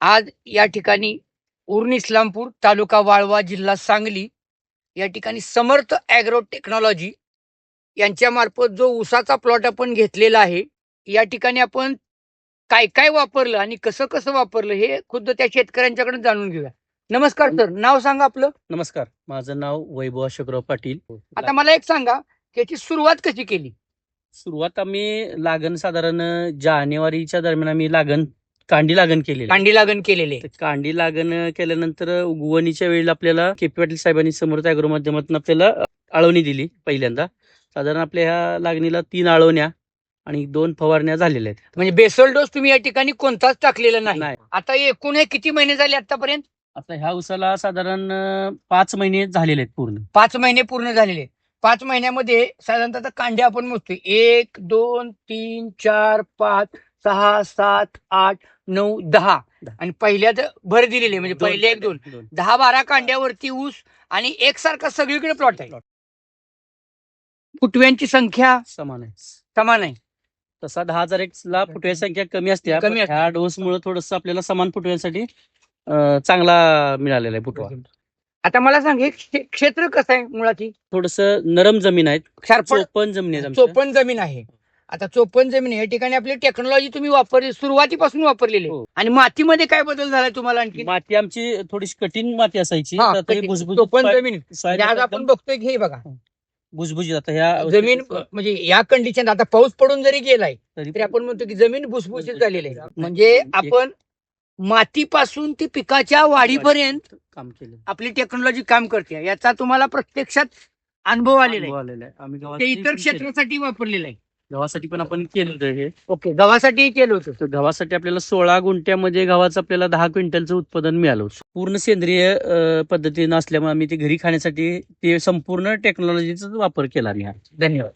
आज या ठिकाणी उरण इस्लामपूर, तालुका वाळवा, जिल्हा सांगली या ठिकाणी समर्थ ॲग्रो टेक्नॉलॉजी यांच्या मार्फत जो ऊसाचा प्लॉट आपण घेतलेला आहे, या ठिकाणी आपण काय काय वापरलं आणि कसं कसं वापरलं हे खुद्द त्या शेतकऱ्यांच्याकडून जाणून घेऊया. नमस्कार सर, नाव सांगा आपलं. नमस्कार, माझं नाव वैभव अशोकराव पाटील. आता मला एक सांगा की याची सुरुवात कशी केली? सुरुवात आम्ही लागण साधारण जानेवारीच्या दरम्यान आम्ही कांडी लागण केलेली. कांडी लागण केलेले. तर कांडी लागण केल्यानंतर उगवणीच्या वेळेला आपल्याला के.पी. पाटील साहेबांनी समर्थ ॲग्रो माध्यमातून आपल्याला आळवणी दिली पहिल्यांदा. साधारण आपल्या ह्या लागणीला 3 आळवण्या आणि 2 फवारण्या झालेल्या आहेत. म्हणजे बेसल डोस तुम्ही या ठिकाणी कोणताच टाकलेला नाही. नाही. आता एकूण हे किती महिने झाले आतापर्यंत? आता ह्या उसाला साधारण 5 महिने झालेले आहेत पूर्ण. 5 महिने पूर्ण झालेले. 5 महिन्यामध्ये साधारणतः आता कांड्या आपण मोजतोय 1 2 3 4 5 6 7 8 9 10 आणि पहिल्यात भर दिलेली म्हणजे पहिले 1 2 10-12 कांड्यावरती ऊस आणि एकसारखा सगळीकडे प्लॉट आहे. फुटव्यांची संख्या समान आहे. समान आहे. तसा 10,001 ला फुटव्याची संख्या कमी असते. कमी असते. ह्या डोसमुळे थोडस आपल्याला समान फुटव्यासाठी चांगला मिळालेला आहे फुटवा. आता मला सांग हे क्षेत्र कसं आहे मुळाची? थोडस नरम जमीन आहे, क्षारफळ चोपन जमीन आहे आमच्या. चोपन जमीन आहे. आता चोपन जमीन या ठिकाणी आपली टेक्नॉलॉजी तुम्ही वापरली, सुरुवातीपासून वापरलेली आहे. हो. आणि मातीमध्ये काय बदल झालाय तुम्हाला आणखी? माती आमची थोडीशी कठीण माती असायची, हा, तर ते कठीण. भुसभुशीत चोपन soil- जमीन soil म्हणजे आज आपण एकदम बघतोय की हे बघा भुसभुशीत. आता ह्या जमीन म्हणजे या कंडिशन आता पाऊस पडून जरी गेलाय तरी तरी आपण म्हणतो की जमीन भुसभुशीत झालेली आहे. म्हणजे आपण मातीपासून ते पिकाच्या वाढीपर्यंत काम केलं, आपली टेक्नॉलॉजी काम करते. याचा तुम्हाला प्रत्यक्षात अनुभव आलेला अनुभव आहे. आलेला आहे. आम्ही ते इतर क्षेत्रासाठी वापरलेलं आहे. गव्हासाठी पण आपण केलं होतं हे. ओके, गव्हासाठी केलं होतं. तर गव्हासाठी आपल्याला 16 गुंठ्यामध्ये गव्हाचं आपल्याला 10 क्विंटलचं उत्पादन मिळालं होतं. पूर्ण सेंद्रिय पद्धतीनं असल्यामुळे आम्ही ते घरी खाण्यासाठी ते संपूर्ण टेक्नॉलॉजीचा वापर केला आम्ही. धन्यवाद.